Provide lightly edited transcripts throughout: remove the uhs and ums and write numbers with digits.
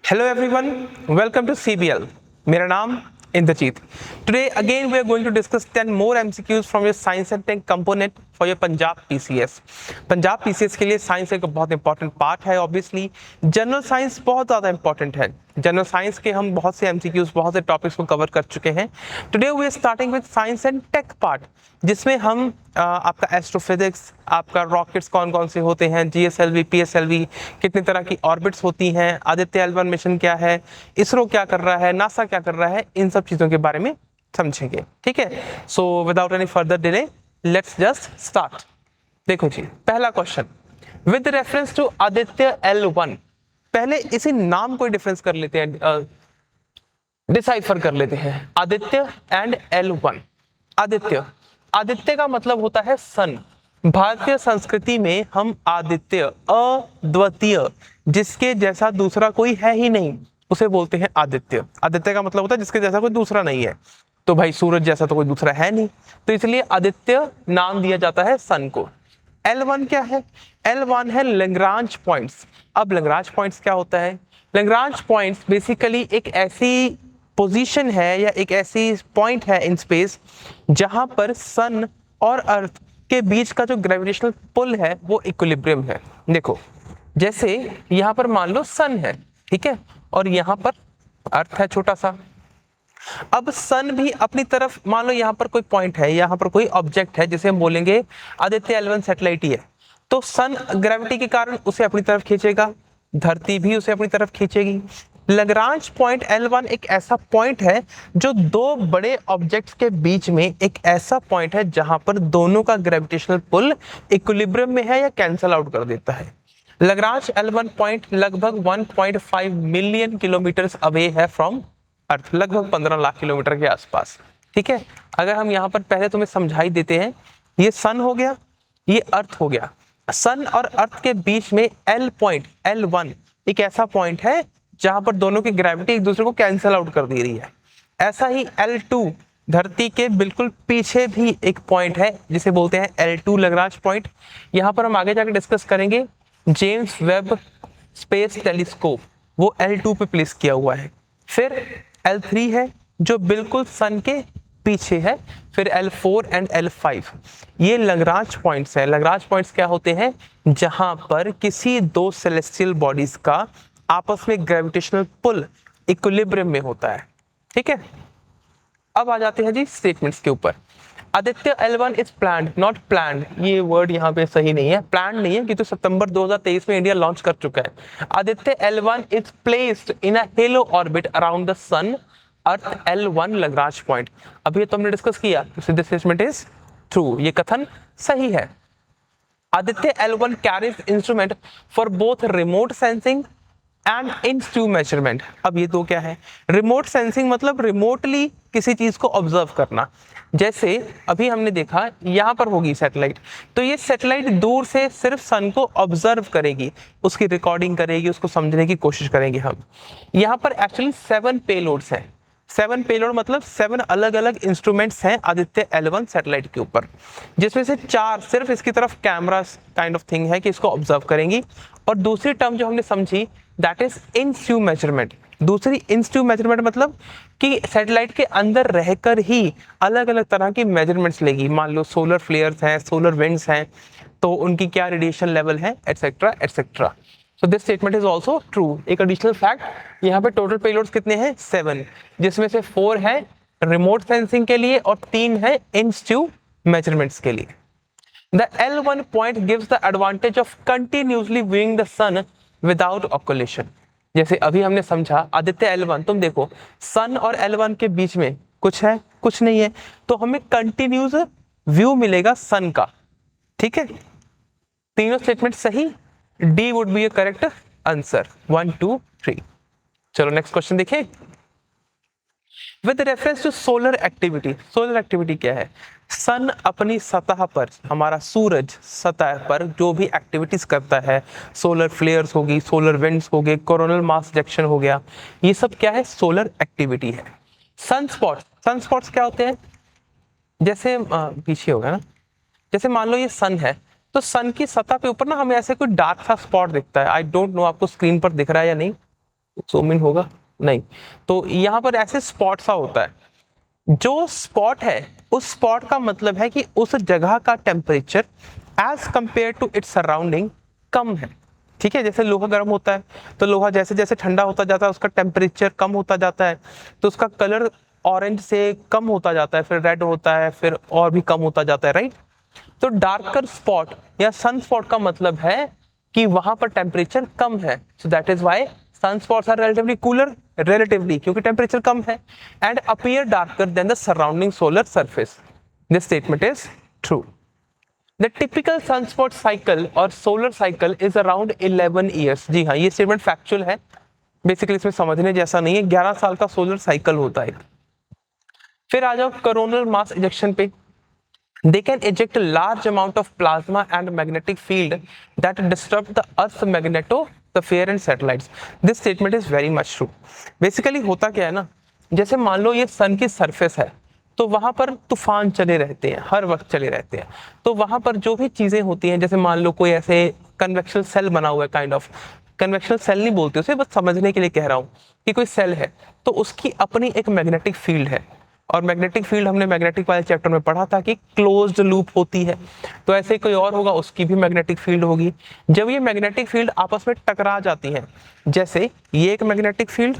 Hello everyone, welcome to CBL. मेरा नाम Indrajit. Today again we are going to discuss 10 more MCQs from your science and tech component for your Punjab PCS. Punjab PCS के लिए science एक बहुत important part है. Obviously general science बहुत ज़्यादा important है. जनरल साइंस के हम बहुत से MCQs, बहुत से टॉपिक्स को कवर कर चुके हैं. Today we are starting with science and tech part, जिसमें हम आपका एस्ट्रोफिजिक्स, आपका रॉकेट्स कौन कौन से होते हैं, GSLV, PSLV, कितनी तरह की ऑर्बिट्स होती हैं, आदित्य L1 मिशन क्या है, इसरो क्या कर रहा है, नासा क्या कर रहा है, इन सब चीज़ों के बारे में समझेंगे. ठीक है. So without any further delay let's just start. देखो जी, पहला question with reference to Aditya L1. पहले इसी नाम को डिफरेंस कर लेते हैं, डिसाइफर कर लेते हैं. Aditya and L1. आदित्य का मतलब होता है सन. भारतीय संस्कृति में हम आदित्य, अद्वितीय, जिसके जैसा दूसरा कोई है ही नहीं, उसे बोलते हैं आदित्य. आदित्य का मतलब होता है जिसके जैसा कोई दूसरा नहीं है. तो भाई सूरज जैसा तो कोई दूसरा है नहीं, तो इसलिए आदित्य नाम दिया जाता है सन को. L1 क्या है? L1 है लैग्रांज पॉइंट्स. अब लैग्रांज पॉइंट्स क्या होता है? लैग्रांज पॉइंट्स बेसिकली एक ऐसी पोजीशन है या एक ऐसी पॉइंट है इन स्पेस जहां पर सन और अर्थ के बीच का जो ग्रेविटेशनल पुल है वो इक्विलिब्रियम है. देखो, जैसे यहां पर मान लो सन है, ठीक है, और यहां पर अर्थ है छोटा सा. अब सन भी अपनी तरफ, मान लो यहाँ पर कोई पॉइंट है, यहाँ पर कोई ऑब्जेक्ट है जिसे हम बोलेंगे आदित्य L1 सैटेलाइट ही है. तो सन ग्रेविटी के कारण उसे अपनी तरफ खींचेगा, धरती भी उसे अपनी तरफ खींचेगी. लैग्रांज पॉइंट L1 एक ऐसा पॉइंट है जो दो बड़े ऑब्जेक्ट्स के बीच में एक ऐसा पॉइंट है जहां पर दोनों का ग्रेविटेशनल पुल इक्विलिब्रियम में है या कैंसल आउट कर देता है. लैग्रांज L1 पॉइंट लगभग 1.5 मिलियन किलोमीटर अवे है फ्रॉम अर्थ, लगभग 15 लाख किलोमीटर के आसपास. ठीक है. अगर हम यहाँ पर पहले तुम्हें समझाई देते हैं, ये सन हो गया, ये अर्थ हो गया. सन और अर्थ के बीच में L पॉइंट L1 एक ऐसा पॉइंट है जहां पर दोनों की ग्रेविटी एक दूसरे को कैंसल आउट कर दे रही है. ऐसा ही L2 धरती के बिल्कुल पीछे भी एक पॉइंट है जिसे बोलते हैं L2 लैग्रांज पॉइंट. यहां पर हम आगे जाकर डिस्कस करेंगे. जेम्स वेब स्पेस टेलीस्कोप वो L2 पे प्लेस किया हुआ है. फिर L3 है जो बिल्कुल सन के पीछे है. फिर L4 एंड L5 ये लैग्रांज पॉइंट्स हैं. लैग्रांज पॉइंट्स क्या होते हैं? जहां पर किसी दो सेलेस्टियल बॉडीज का आपस में ग्रेविटेशनल पुल इक्विलिब्रियम में होता है. ठीक है. अब आ जाते हैं जी स्टेटमेंट्स के ऊपर. Aditya L1 is planned, not planned. ये वर्ड यहाँ पे सही नहीं है. प्लान नहीं है क्योंकि सितंबर 2023 में इंडिया लॉन्च कर चुका है. Aditya L1 is placed in a halo orbit around the sun earth L1 Lagrange point. अभी तो हमने डिस्कस किया, दिस स्टेटमेंट इज ट्रू. ये कथन सही है. Aditya L1 carries instrument for both remote sensing and in situ measurement. अब ये दो क्या है? रिमोट सेंसिंग मतलब रिमोटली किसी चीज को ऑब्जर्व करना. जैसे अभी हमने देखा यहाँ पर होगी सैटेलाइट, तो ये सैटेलाइट दूर से सिर्फ सन को ऑब्जर्व करेगी, उसकी रिकॉर्डिंग करेगी, उसको समझने की कोशिश करेंगे हम. यहाँ पर एक्चुअली 7 पेलोड्स हैं. 7 पेलोड मतलब 7 अलग अलग इंस्ट्रूमेंट्स हैं आदित्य L1 सैटेलाइट के ऊपर, जिसमें से 4 सिर्फ इसकी तरफ कैमरा काइंड ऑफ थिंग है कि इसको ऑब्जर्व करेंगी. और दूसरी टर्म जो हमने समझी that is in situ measurement. दूसरी इन सितु मेजरमेंट मतलब कि सैटेलाइट के अंदर रहकर ही अलग अलग तरह की मेजरमेंट्स लेगी. मान लो सोलर फ्लेयर्स हैं, सोलर विंड्स हैं, तो उनकी क्या रेडिएशन लेवल है, etcetera etcetera. So this statement is also true. एक एडिशनल फैक्ट, यहाँ पे टोटल पेलोड्स कितने हैं? 7, जिसमें से 4 है रिमोट सेंसिंग के लिए और 3 है इन सितु मेजरमेंट्स के लिए. The L1 point gives the advantage of continuously viewing the sun without occultation. जैसे अभी हमने समझा आदित्य L1, तुम देखो सन और L1 के बीच में कुछ है, कुछ नहीं है, तो हमें कंटिन्यूस व्यू मिलेगा सन का. ठीक है. तीनों स्टेटमेंट सही. D would be a correct answer. 1 2 3. चलो नेक्स्ट क्वेश्चन देखें. With reference to solar activity. Solar activity क्या है? सन अपनी सतह पर, हमारा सूरज सतह पर जो भी एक्टिविटीज करता है, सोलर फ्लेयर्स होगी, सोलर विंड्स हो गए, कोरोनल मास इजेक्शन हो गया, ये सब क्या है? सोलर एक्टिविटी है. सनस्पॉट्स. सनस्पॉट्स क्या होते हैं? जैसे पीछे होगा ना, जैसे मान लो ये सन है, तो सन की सतह पे ऊपर ना हमें ऐसे कोई डार्क सा स्पॉट दिखता है. आई डोंट नो आपको स्क्रीन पर दिख रहा है या नहीं. ज़ूम इन होगा नहीं, तो यहाँ पर ऐसे स्पॉट सा होता है, जो स्पॉट है उस स्पॉट का मतलब है कि उस जगह का temperature as compare to its surrounding कम है। ठीक है, जैसे लोहा गर्म होता है तो लोहा जैसे जैसे ठंडा होता जाता है उसका टेम्परेचर कम होता जाता है, तो उसका कलर ऑरेंज से कम होता जाता है, फिर रेड होता है, फिर और भी कम होता जाता है, राइट। तो डार्कर स्पॉट या सन स्पॉट का मतलब है कि वहां पर टेम्परेचर कम है, so that is why sun spots are relatively cooler, relatively क्योंकि टेम्परेचर कम है, and appear darker than the surrounding solar surface. This statement is true. The typical sunspot cycle और solar cycle is around 11 years। जी हाँ, ये statement factual है, basically इसमें समझने जैसा नहीं है। 11 साल का सोलर साइकिल होता है। फिर आ जाओ कोरोनल मास इजेक्शन पे। They can eject a large amount of plasma and magnetic field that disrupt the Earth's magnetosphere and satellites। This statement is very much true। Basically होता क्या है ना, जैसे मान लो ये सन की सरफेस है, तो वहां पर तूफान चले रहते हैं, हर वक्त चले रहते हैं। तो वहां पर जो भी चीजें होती हैं, जैसे मान लो कोई ऐसे कन्वेक्शनल सेल बना हुआ है, काइंड ऑफ कन्वेक्शनल सेल नहीं बोलते उसे, बस समझने के लिए कह रहा हूँ कि कोई सेल है तो उसकी अपनी एक मैग्नेटिक फील्ड है, और मैग्नेटिक फील्ड हमने मैग्नेटिक वाले चैप्टर में पढ़ा था कि क्लोज्ड लूप होती है। तो ऐसे कोई और होगा, उसकी भी मैग्नेटिक फील्ड होगी। जब ये मैग्नेटिक फील्ड आपस में टकरा जाती हैं, जैसे ये एक मैग्नेटिक फील्ड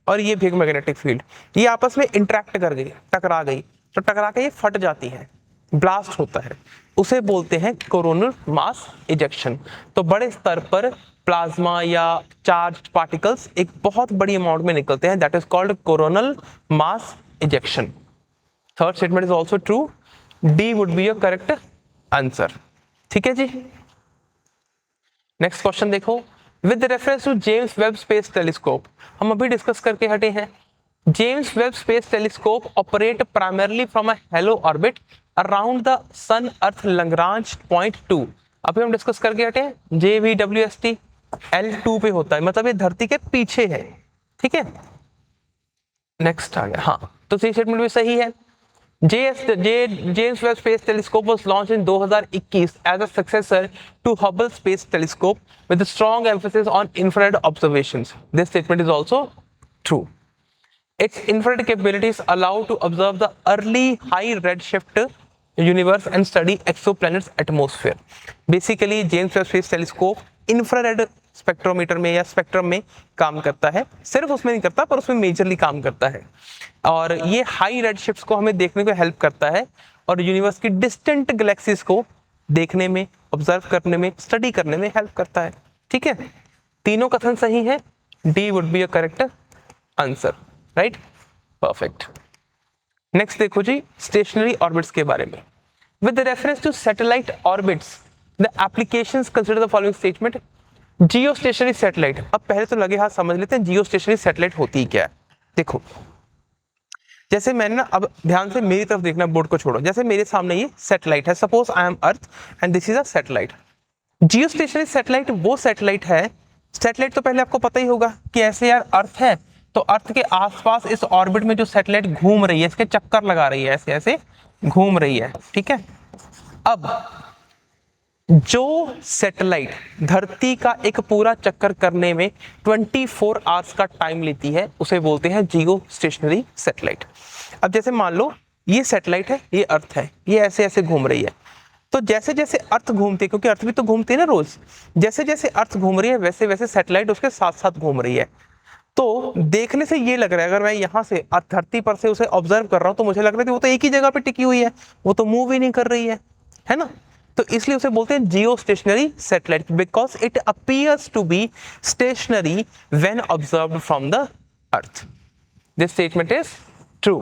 और ये भी एक मैग्नेटिक फील्ड, ये आपस में इंटरेक्ट कर गई, टकरा गई, तो टकरा के ये फट जाती है, ब्लास्ट होता है, उसे बोलते हैं कोरोनल मास इजेक्शन। तो बड़े स्तर पर प्लाज्मा या चार्ज पार्टिकल्स एक बहुत बड़ी अमाउंट में निकलते हैं, that is called coronal mass ejection। Third statement is also true। D would be your correct answer। ठीक है जी। नेक्स्ट क्वेश्चन देखो, with reference to James Webb space telescope, हम अभी डिस्कस करके हटे हैं। James Webb space telescope operate primarily from a halo orbit around the sun earth Lagrange point 2। अभी हम डिस्कस करके हटे हैं, JVWST L2 पे होता है, मतलब ये धरती के पीछे है। ठीक है, नेक्स्ट आ गया, हाँ, तो सी स्टेटमेंट भी सही है। James Webb space telescope was launch in 2021 as a successor to Hubble space telescope with strong emphasis on infrared observations. This statement is also true. Its infrared capabilities allow to observe the early high redshift universe and study exoplanets atmosphere। Basically, James Webb Space Telescope infrared spectrometer में या spectrum में काम करता है, सिर्फ उसमें नहीं करता पर उसमें मेजरली काम करता है, और ये हाई रेड शिफ्ट्स को हमें देखने को हेल्प करता है, और यूनिवर्स की डिस्टेंट गैलेक्सीज को देखने में, ऑब्जर्व करने में, स्टडी करने में हेल्प करता है। ठीक है, तीनों कथन सही है। D would be a correct answer, right, perfect. Next देखो जी, स्टेशनरी ऑर्बिट्स के बारे में। With reference to satellite orbits the applications consider the following statement. Geostationary satellite, अब पहले तो लगे हाथ समझ लेते हैं जियो स्टेशनरी सैटेलाइट होती क्या है। देखो, जैसे मैंने ना, अब ध्यान से मेरी तरफ देखना, बोर्ड को छोड़ो। जैसे मेरे सामने ये सैटेलाइट है, suppose I am earth and this is a satellite. Jio stationery satellite वो सैटेलाइट है, सैटेलाइट तो पहले आपको पता ही होगा कि ऐसे यार अर्थ है, तो अर्थ के आसपास इस ऑर्बिट में जो सैटेलाइट घूम रही है, इसके चक्कर लगा रही है, ऐसे ऐसे घूम रही है। ठीक है, अब जो सैटेलाइट धरती का एक पूरा चक्कर करने में 24 आवर्स का टाइम लेती है, उसे बोलते हैं जियो स्टेशनरी सैटेलाइट। अब जैसे मान लो ये सैटेलाइट है, ये अर्थ है, ये ऐसे ऐसे घूम रही है, तो जैसे जैसे अर्थ घूमती है, क्योंकि अर्थ भी तो घूमती है ना रोज, जैसे जैसे अर्थ घूम रही है वैसे वैसे सैटेलाइट उसके साथ साथ घूम रही है। तो देखने से ये लग रहा है, अगर मैं यहाँ से धरती पर से उसे ऑब्जर्व कर रहा हूँ, तो मुझे लग रहा है कि वो तो एक ही जगह पे टिकी हुई है, वो तो मूव ही नहीं कर रही है ना। तो इसलिए उसे बोलते हैं geostationary satellite, because it appears to be stationary when observed from the earth. This statement is true.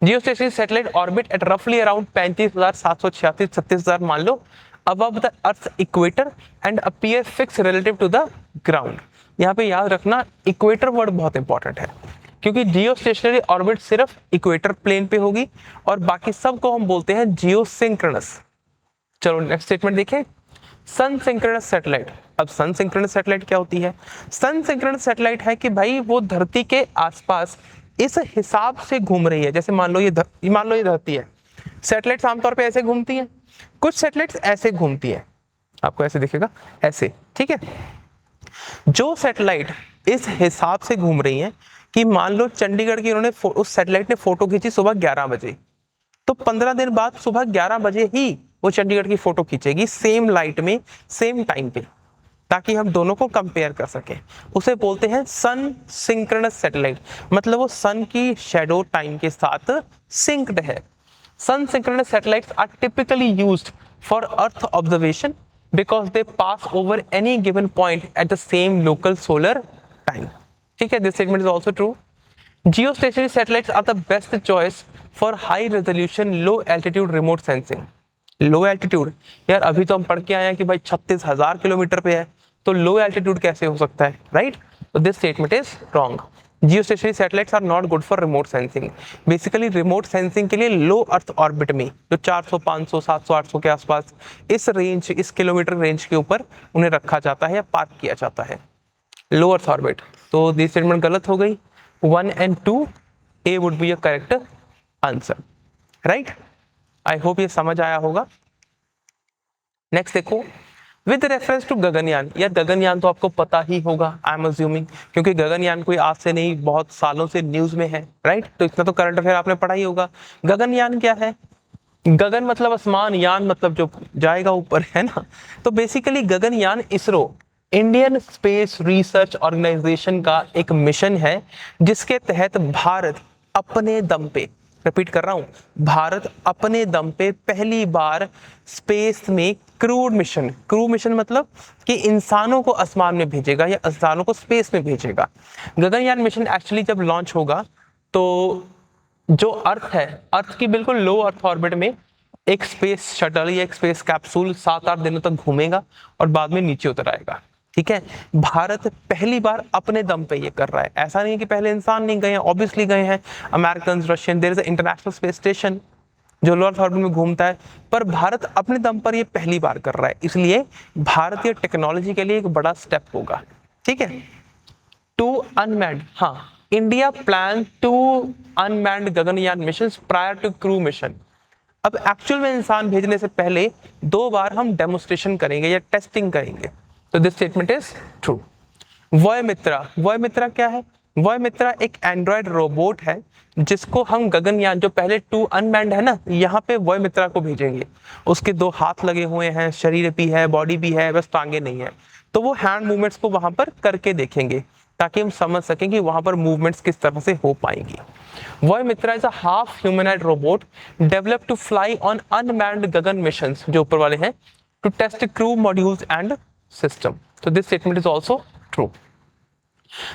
Geostationary satellite orbit at रफली अराउंड 35,786 36,000 मान लो above the Earth's equator and appear fixed relative to the ground। यहाँ पे याद रखना, equator word बहुत important है, क्योंकि जियो stationery orbit सिर्फ इक्वेटर प्लेन पे होगी और बाकी सब को हम बोलते हैं जियो सिंक्रोनस। चलो नेक्स्ट स्टेटमेंट देखें, सन सिंक्रोनस सैटेलाइट। अब सन सिंक्रोनस सैटेलाइट क्या होती है? सन सिंक्रोनस सैटेलाइट है कि भाई वो धरती के आसपास इस हिसाब से घूम रही है, जैसे मान लो ये धरती है। सैटेलाइट्स आमतौर पे ऐसे घूमती हैं, कुछ सैटेलाइट्स ऐसे घूमती हैं, आपको ऐसे दिखेगा, ऐसे, ठीक है। जो सैटेलाइट इस हिसाब से घूम रही है कि मान लो चंडीगढ़ की उन्होंने उस सैटेलाइट ने फोटो खींची सुबह 11 बजे, तो 15 दिन बाद सुबह 11 बजे ही वो चंडीगढ़ की फोटो खींचेगी सेम लाइट में सेम टाइम पे, ताकि हम दोनों को कंपेयर कर सकें। उसे बोलते हैं सन सिंक्रोनस सैटेलाइट, मतलब वो सन की शैडो टाइम के साथ सिंक्ड है। Sun synchronous satellites are typically used for earth observation because they pass over any given point at the same local solar time. ठीक है, this statement is also true. Geostationary satellites are the best choice for high resolution low altitude remote sensing. Low altitude यार अभी तो हम पढ़ के आए हैं कि भाई 36,000 किलोमीटर पे है, तो लो एल्टीट्यूड कैसे हो सकता है, राइट? तो this statement is wrong. Geostationary satellites are not good for remote sensing. Basically remote sensing के लिए लो अर्थ ऑर्बिट में जो 400, 500, 700, 800 के आसपास इस रेंज, इस किलोमीटर रेंज के ऊपर उन्हें रखा जाता है या पार्क किया जाता है, लो अर्थ ऑर्बिट. तो दिस स्टेटमेंट गलत हो गई. 1 and 2 A would be a correct answer, right? I hope ये समझ आया होगा. नेक्स्ट देखो, विद रेफरेंस टू गगनयान. यार गगनयान तो आपको पता ही होगा आई एम अज्यूमिंग, क्योंकि गगनयान कोई आज से नहीं बहुत सालों से न्यूज में है, राइट? तो इतना तो करंट अफेयर आपने पढ़ा ही होगा. गगनयान क्या है? गगन मतलब आसमान, यान मतलब जो जाएगा ऊपर, है ना? तो basically Gaganyaan ISRO, Indian space research organisation का एक मिशन है जिसके तहत भारत अपने दम पे, रिपीट कर रहा हूं, भारत अपने दम पे पहली बार स्पेस में क्रू मिशन मतलब कि इंसानों को आसमान में भेजेगा या इंसानों को स्पेस में भेजेगा. गगनयान मिशन एक्चुअली जब लॉन्च होगा तो जो अर्थ है, अर्थ की बिल्कुल लो अर्थ ऑर्बिट में एक स्पेस शटल या एक स्पेस कैप्सूल 7-8 दिनों तक घूमेगा और बाद में नीचे उतर आएगा. ठीक है, भारत पहली बार अपने दम पे ये कर रहा है. ऐसा नहीं है कि पहले इंसान नहीं गए हैं, ऑब्वियसली गए हैं, American, Russian, there is a international space station जो लो अर्थ ऑर्बिट में घूमता है, पर भारत अपने दम पर ये पहली बार कर रहा है, इसलिए भारतीय टेक्नोलॉजी के लिए एक बड़ा स्टेप होगा. ठीक है. टू अनमैन्ड, हाँ, India plan to unmanned Gaganyaan mission prior to crew mission. अब एक्चुअल में इंसान भेजने से पहले 2 बार हम डेमोन्स्ट्रेशन करेंगे या टेस्टिंग करेंगे. तो दिस स्टेटमेंट इज ट्रू. वॉयमित्रा क्या है? वॉयमित्रा एक एंड्रॉयड रोबोट है जिसको हम गगनयान, जो पहले 2 अनमैन्ड है ना, यहाँ पे वॉयमित्रा को भेजेंगे. उसके 2 हाथ लगे हुए हैं, शरीर भी है, बॉडी भी है, बस टांगे नहीं है. तो वो हैंड मूवमेंट्स को वहां पर करके देखेंगे ताकि हम समझ सकें कि वहां पर मूवमेंट्स किस तरह से हो पाएंगी. Vyommitra is a half humanoid robot developed to fly on unmanned Gagan missions, जो ऊपर वाले हैं, to test crew modules and system. So this statement is also true.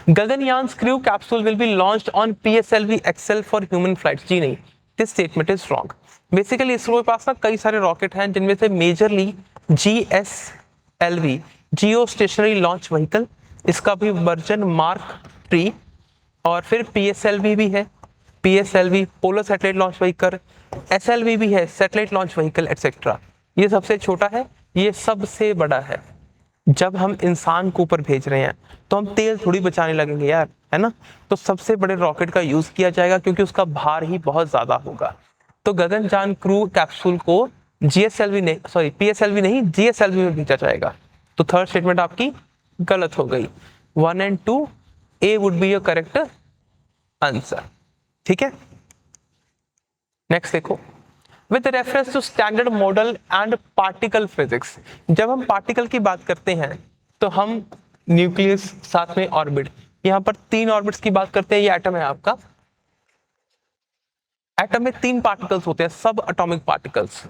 Gaganyaan crew capsule will be launched on PSLV XL for human flights. जी नहीं, this statement is wrong. Basically ISRO के पास ना कई सारे rocket हैं जिनमें से मेजरली GSLV, जियो stationery launch vehicle, इसका भी वर्जन मार्क 3, और फिर PSLV भी है, PSLV polar satellite launch vehicle, SLV भी है, सैटेलाइट लॉन्च व्हीकल एक्सेट्रा. ये सबसे छोटा है, ये सबसे बड़ा है. जब हम इंसान को ऊपर भेज रहे हैं तो हम तेल थोड़ी बचाने लगेंगे यार, है ना? तो सबसे बड़े रॉकेट का यूज किया जाएगा क्योंकि उसका भार ही बहुत ज्यादा होगा. तो गगनयान क्रू कैप्सूल को PSLV नहीं, GSLV में भेजा जाएगा. तो थर्ड स्टेटमेंट आपकी गलत हो गई. 1 and 2 A would be your correct answer. ठीक है. नेक्स्ट देखो, with reference to standard model and particle physics. जब हम पार्टिकल की बात करते हैं तो हम न्यूक्लियस, साथ में ऑर्बिट, यहां पर 3 ऑर्बिट्स की बात करते हैं. ये एटम है आपका. एटम में 3 पार्टिकल्स होते हैं, सब atomic particles,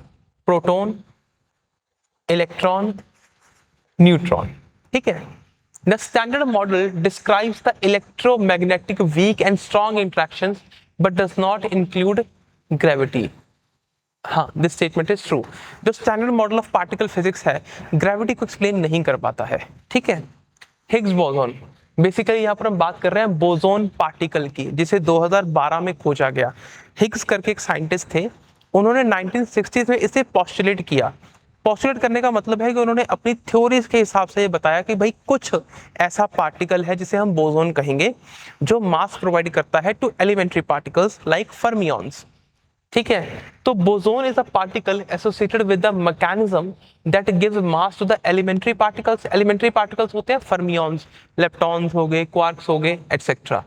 proton, electron, neutron. ठीक है. The standard model describes the electromagnetic weak and strong interactions but does not include gravity. हाँ, दिस स्टेटमेंट इज ट्रू. जो standard model of particle physics है, gravity को explain नहीं कर पाता है. ठीक है. हिग्स बोसोन, बेसिकली यहाँ पर हम बात कर रहे हैं बोसोन पार्टिकल की, जिसे 2012 में खोजा गया. हिग्स करके एक साइंटिस्ट थे, उन्होंने 1960s में इसे पोस्टुलेट किया. पोस्टुलेट करने का मतलब है कि उन्होंने अपनी थ्योरीज के हिसाब से ये बताया कि भाई कुछ ऐसा पार्टिकल है जिसे हम बोसोन कहेंगे, जो मास प्रोवाइड करता है to elementary particles like fermions. ठीक है, तो boson is a particle associated with the mechanism that gives mass to the elementary particles. Elementary particles होते हैं फर्मियॉन्स, लेप्टॉन्स हो गए, क्वार्क्स हो गए, etcetera.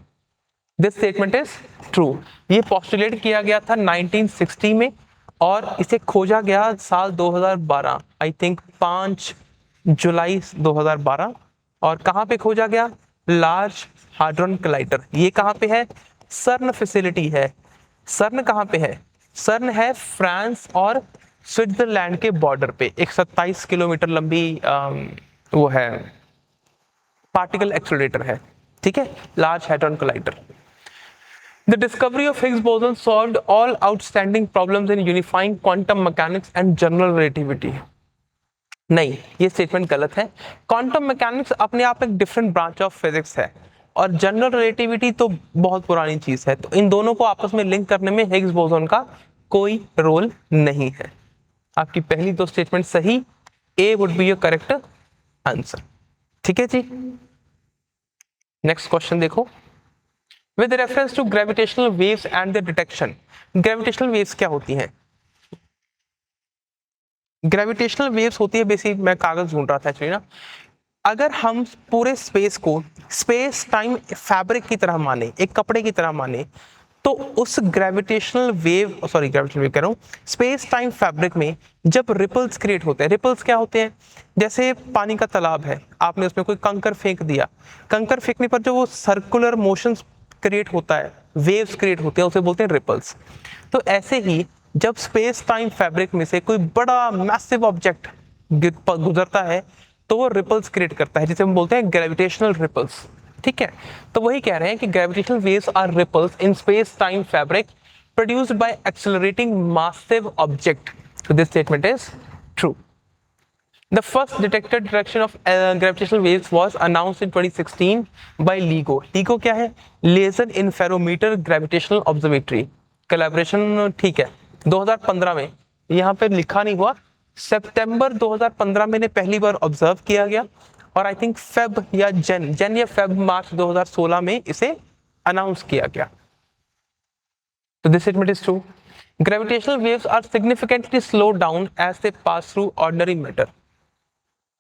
This statement is true. ये पोस्टुलेट किया गया था 1960 में और इसे खोजा गया साल 2012, आई थिंक 5 जुलाई 2012। और कहाँ पे खोजा गया? लार्ज हाड्रॉन कलाइडर। ये कहाँ पे है? सर्न फैसिलिटी है। सर्न कहाँ पे है? सर्न है फ्रांस और स्विट्जरलैंड के बॉर्डर पे। एक 27 किलोमीटर लंबी वो है, पार्टिकल एक्सेलरेटर है। ठीक है, large हाड्रॉन कलाइडर। The discovery of Higgs boson solved all outstanding problems in unifying quantum mechanics and general relativity. नहीं, ये स्टेटमेंट गलत है। क्वांटम मैकेनिक्स अपने आप एक डिफरेंट ब्रांच ऑफ फिजिक्स है और जनरल रिलेटिविटी तो बहुत पुरानी चीज है, तो इन दोनों को आपस में लिंक करने में हिग्स बोसोन का कोई रोल नहीं है। आपकी पहली दो स्टेटमेंट सही, A would be your correct answer. ठीक है जी, नेक्स्ट क्वेश्चन देखो। With reference to gravitational waves and the detection. Gravitational waves क्या होती हैं? ग्रेविटेशनल वेव्स होती है बेसिक, मैं कागज ढूंढ रहा था एक्चुअली ना, अगर हम पूरे स्पेस को स्पेस टाइम फैब्रिक की तरह माने, एक कपड़े की तरह माने, तो उस gravitational wave, sorry gravitational wave कह रहा हूँ, स्पेस टाइम फैब्रिक में जब रिपल्स क्रिएट होते हैं, रिपल्स क्या होते हैं? जैसे पानी का तालाब है, आपने उसमें कोई कंकर फेंक दिया, कंकर फेंकने पर जो वो सर्कुलर मोशंस क्रिएट होता है, वेव्स क्रिएट होते हैं, उसे बोलते हैं रिपल्स। तो ऐसे ही जब स्पेस टाइम फैब्रिक में से कोई बड़ा मैसिव ऑब्जेक्ट गुजरता है तो वो रिपल्स क्रिएट करता है, जिसे हम बोलते हैं ग्रेविटेशनल रिपल्स। ठीक है, तो वही कह रहे हैं कि gravitational waves are ripples in space time fabric produced by accelerating massive object. So this statement is true. The first detected direction of gravitational waves was announced in 2016 by LIGO. LIGO क्या है? Laser Interferometer Gravitational Observatory. Collaboration ठीक है, 2015 में, यहाँ पे लिखा नहीं हुआ, सितंबर 2015 में पहली बार ऑब्जर्व किया गया और आई थिंक फेब या जन या फेब मार्च 2016 में इसे अनाउंस किया गया। तो this statement is true. Gravitational waves are significantly slowed down as they pass through ordinary matter.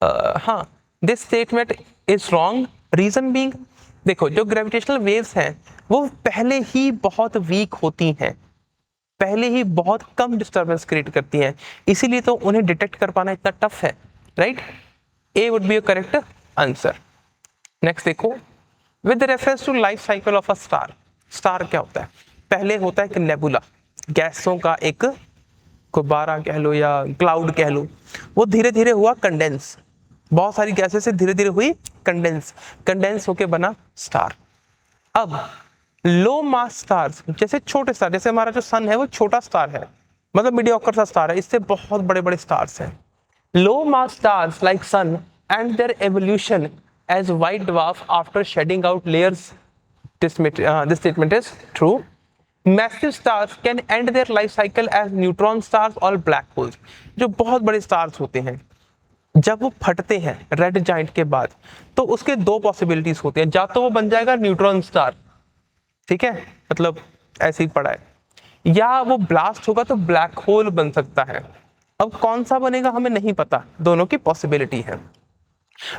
हाँ, this statement is wrong. Reason being, देखो जो ग्रेविटेशनल वेव्स हैं वो पहले ही बहुत वीक होती हैं, पहले ही बहुत कम डिस्टर्बेंस क्रिएट करती हैं, इसीलिए तो उन्हें डिटेक्ट कर पाना इतना टफ है, right? A would be your correct answer. Next देखो, with reference to life cycle of a star. Star क्या होता है? पहले होता है एक नेबुला, गैसों का एक गुब्बारा कह लो या क्लाउड कह लो, वो धीरे धीरे हुआ कंडेंस, बहुत सारी गैसें से धीरे धीरे हुई कंडेंस होके बना स्टार। अब लो मास स्टार्स, जैसे छोटे स्टार, जैसे हमारा जो सन है वो छोटा स्टार है, मतलब मीडियोकर सा स्टार है, इससे बहुत बड़े बड़े स्टार्स हैं। Low mass stars like sun and their evolution as white dwarf after shedding out layers, this statement is true. Massive stars can end their life cycle as neutron stars और black holes. जो बहुत बड़े stars होते हैं जब वो फटते हैं रेड जाइंट के बाद, तो उसके दो पॉसिबिलिटीज होती हैं, या तो वो बन जाएगा न्यूट्रॉन स्टार, ठीक है, मतलब ऐसे ही पड़ा है, या वो ब्लास्ट होगा तो ब्लैक होल बन सकता है। अब कौन सा बनेगा हमें नहीं पता, दोनों की पॉसिबिलिटी है,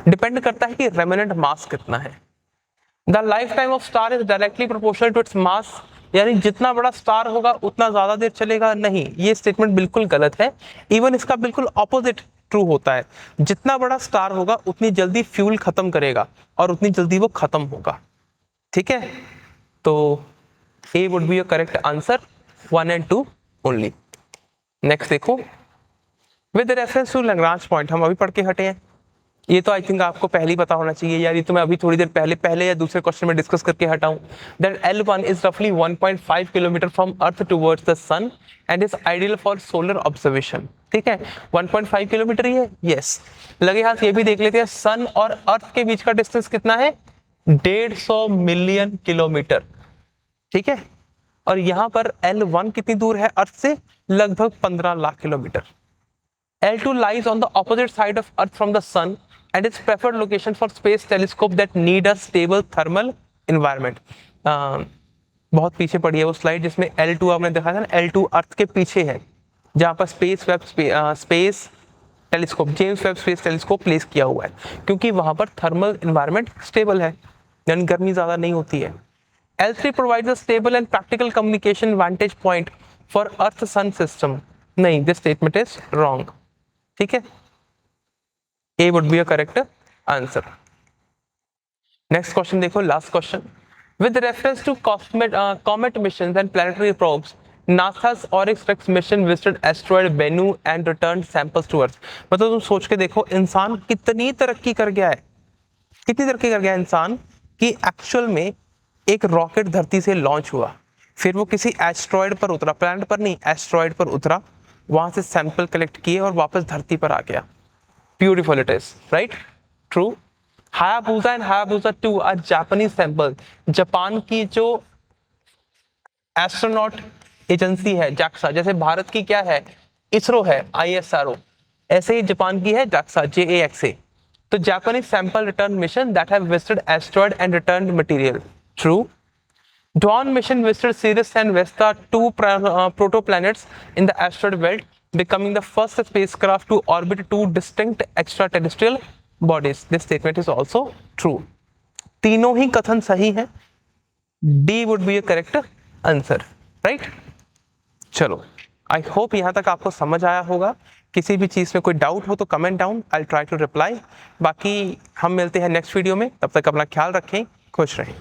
डिपेंड करता है कि रेमिनेंट मास कितना है। The life time of star is directly proportional to its mass, यानी जितना बड़ा स्टार होगा उतना ज्यादा देर चलेगा, नहीं, ये स्टेटमेंट बिल्कुल गलत है। इवन इसका बिल्कुल ऑपोजिट ट्रू होता है, जितना बड़ा स्टार होगा उतनी जल्दी फ्यूल खत्म करेगा और उतनी जल्दी वो खत्म होगा। ठीक है, तो A would be your correct answer, 1 and 2 only. Next देखो, with reference to Lagrange point, हम अभी पढ़ के हटे हैं, ये तो आई थिंक आपको पहले ही पता होना चाहिए यार, ये तो मैं अभी थोड़ी देर पहले या दूसरे क्वेश्चन में डिस्कस करके हटाऊं। दैट L1 इज रफली 1.5 kilometre from earth towards the sun and is ideal for solar observation. ठीक है, 1.5 किलोमीटर ही है, यस। लगे हाथ ये भी देख लेते हैं, सन और अर्थ के बीच का डिस्टेंस कितना है? 150 मिलियन किलोमीटर। ठीक है, और यहाँ पर L1 कितनी दूर है अर्थ से? लगभग 15 lakh kilometre. L2 lies on the opposite side of Earth from the Sun and is preferred location for space telescope that need a stable thermal environment. बहुत पीछे पड़ी है वो स्लाइड जिसमें L2 आपने देखा था ना, L2 अर्थ के पीछे है, जहाँ पर space telescope, James Webb space telescope place किया हुआ है, क्योंकि वहां पर थर्मल एनवायरनमेंट स्टेबल है, यानी गर्मी ज्यादा नहीं होती है। L3 provides a stable and practical communication vantage point for Earth Sun system. नहीं, this statement is wrong. ठीक है, A would be a correct answer. Next question देखो, last question. With reference to comet missions and planetary probes, NASA's Oryx-Rex mission visited asteroid Bennu and returned samples to Earth. मतलब तुम सोच के देखो इंसान कितनी तरक्की कर गया है, कितनी तरक्की कर गया है इंसान कि एक्चुअल में एक रॉकेट धरती से लॉन्च हुआ, फिर वो किसी एस्ट्रॉयड पर उतरा, प्लैनेट पर नहीं एस्ट्रॉयड पर उतरा, वहां से सैंपल कलेक्ट किए और वापस धरती पर आ गया। Beautiful it is, right? True. Hayabusa and Hayabusa 2 are Japanese sample. Japan की जो एस्ट्रोनॉट एजेंसी है JAXA, जैसे भारत की क्या है इसरो है ISRO, ऐसे ही जापान की है JAXA JAXA। तो Japanese sample return mission that have visited asteroid and returned material. True. Dawn mission visited Sirius and Vesta, two protoplanets in the asteroid belt, becoming the first spacecraft to orbit two distinct extraterrestrial bodies. This statement is also true. तीनों ही कथन सही हैं। D would be a correct answer, right? चलो, I hope यहाँ तक आपको समझ आया होगा। किसी भी चीज़ में कोई डाउट हो तो comment down, I try to reply. बाकी हम मिलते हैं नेक्स्ट वीडियो में, तब तक अपना ख्याल रखें, खुश रहें।